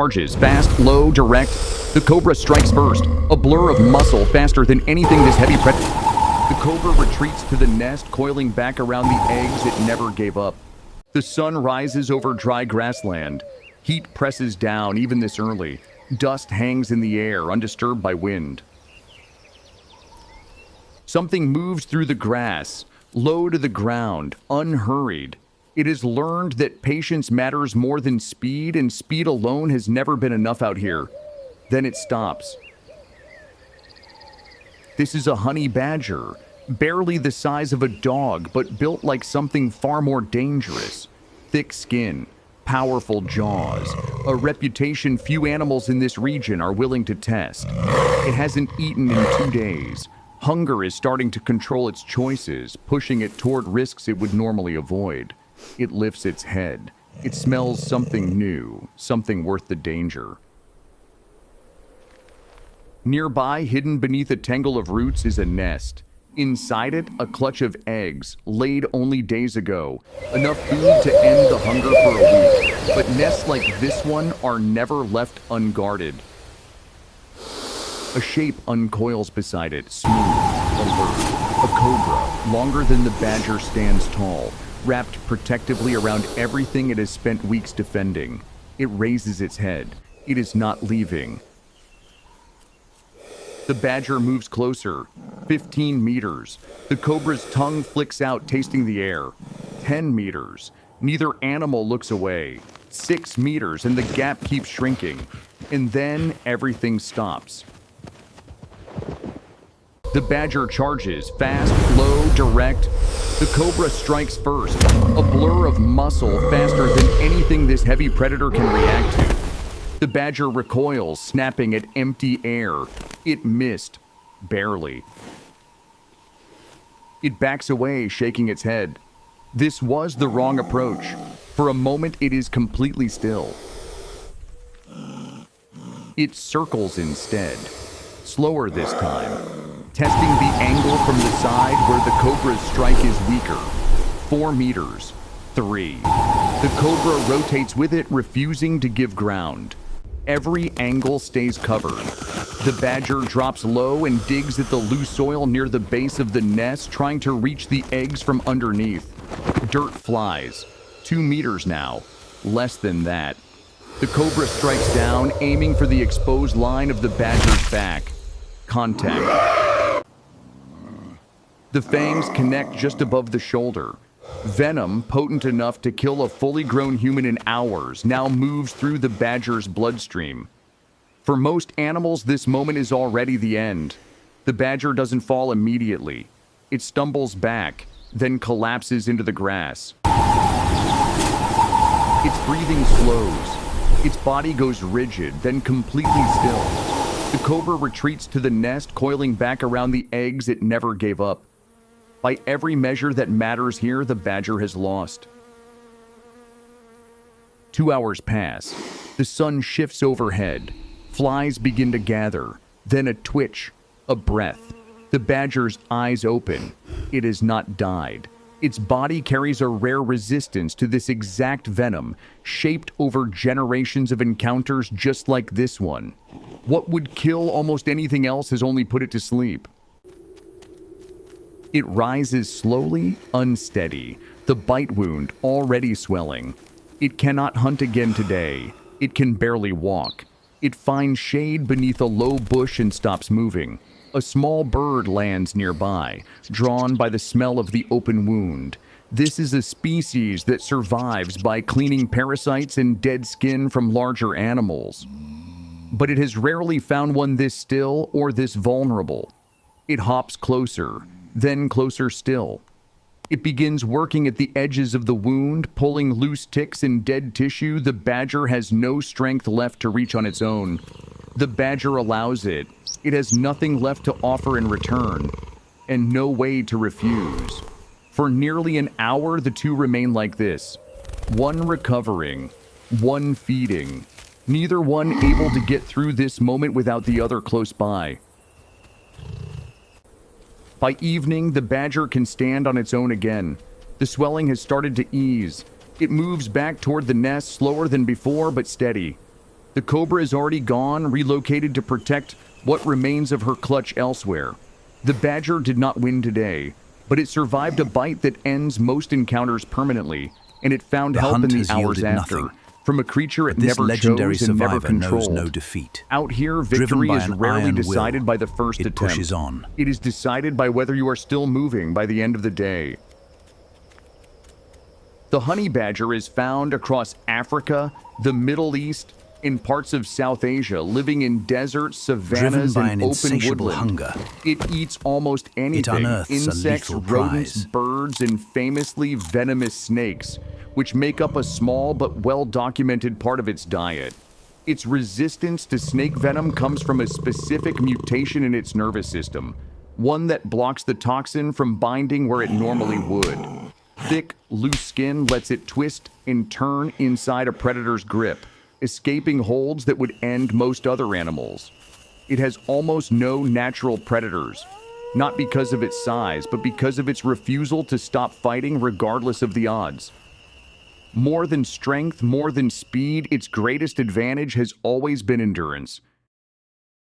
Charges, fast, low, direct. The Cobra strikes first, a blur of muscle faster than anything this heavy predator. The Cobra retreats to the nest, coiling back around the eggs it never gave up. The sun rises over dry grassland. Heat presses down even this early. Dust hangs in the air, undisturbed by wind. Something moves through the grass, low to the ground, unhurried. It has learned that patience matters more than speed, and speed alone has never been enough out here. Then it stops. This is a honey badger, barely the size of a dog, but built like something far more dangerous. Thick skin, powerful jaws, a reputation few animals in this region are willing to test. It hasn't eaten in 2 days. Hunger is starting to control its choices, pushing it toward risks it would normally avoid. It lifts its head. It smells something new, something worth the danger. Nearby, hidden beneath a tangle of roots, is a nest. Inside it, a clutch of eggs, laid only days ago. Enough food to end the hunger for a week. But nests like this one are never left unguarded. A shape uncoils beside it, smooth, alert. A cobra, longer than the badger, stands tall, wrapped protectively around everything it has spent weeks defending. It raises its head. It is not leaving. The badger moves closer, 15 meters. The cobra's tongue flicks out, tasting the air. 10 meters. Neither animal looks away. 6 meters, and the gap keeps shrinking. And then everything stops. The badger charges, fast, low, direct. The cobra strikes first, a blur of muscle faster than anything this heavy predator can react to. The badger recoils, snapping at empty air. It missed, barely. It backs away, shaking its head. This was the wrong approach. For a moment, it is completely still. It circles instead, slower this time, testing the angle from the side where the cobra's strike is weaker. 4 meters. 3. The cobra rotates with it, refusing to give ground. Every angle stays covered. The badger drops low and digs at the loose soil near the base of the nest, trying to reach the eggs from underneath. Dirt flies. 2 meters now. Less than that. The cobra strikes down, aiming for the exposed line of the badger's back. Contact. The fangs connect just above the shoulder. Venom, potent enough to kill a fully grown human in hours, now moves through the badger's bloodstream. For most animals, this moment is already the end. The badger doesn't fall immediately. It stumbles back, then collapses into the grass. Its breathing slows. Its body goes rigid, then completely still. The cobra retreats to the nest, coiling back around the eggs it never gave up. By every measure that matters here, the badger has lost. 2 hours pass. The sun shifts overhead. Flies begin to gather. Then a twitch, a breath. The badger's eyes open. It has not died. Its body carries a rare resistance to this exact venom, shaped over generations of encounters just like this one. What would kill almost anything else has only put it to sleep. It rises slowly, unsteady, the bite wound already swelling. It cannot hunt again today. It can barely walk. It finds shade beneath a low bush and stops moving. A small bird lands nearby, drawn by the smell of the open wound. This is a species that survives by cleaning parasites and dead skin from larger animals. But it has rarely found one this still or this vulnerable. It hops closer, then closer still. It begins working at the edges of the wound, pulling loose ticks and dead tissue. The badger has no strength left to reach on its own. The badger allows it. It has nothing left to offer in return, and no way to refuse. For nearly an hour, the two remain like this. One recovering, one feeding. Neither one able to get through this moment without the other close by. By evening, the badger can stand on its own again. The swelling has started to ease. It moves back toward the nest, slower than before, but steady. The cobra is already gone, relocated to protect what remains of her clutch elsewhere. The badger did not win today, but it survived a bite that ends most encounters permanently, and it found The help in hunt the has hours yielded after, nothing. from a creature it But this never legendary chose and never survivor knows controlled. no defeat. Out here, Driven victory by is an rarely iron decided will, by the first it attempt. pushes on. It is decided by whether you are still moving by the end of the day. The honey badger is found across Africa, the Middle East, in parts of South Asia, living in deserts, savannas, Driven by and an open insatiable woodland. hunger, It eats almost anything, unearths a insects, lethal rodents, prize. birds, and famously venomous snakes, which make up a small but well-documented part of its diet. Its resistance to snake venom comes from a specific mutation in its nervous system, one that blocks the toxin from binding where it normally would. Thick, loose skin lets it twist and turn inside a predator's grip, escaping holds that would end most other animals. It has almost no natural predators, not because of its size, but because of its refusal to stop fighting regardless of the odds. More than strength, more than speed, its greatest advantage has always been endurance.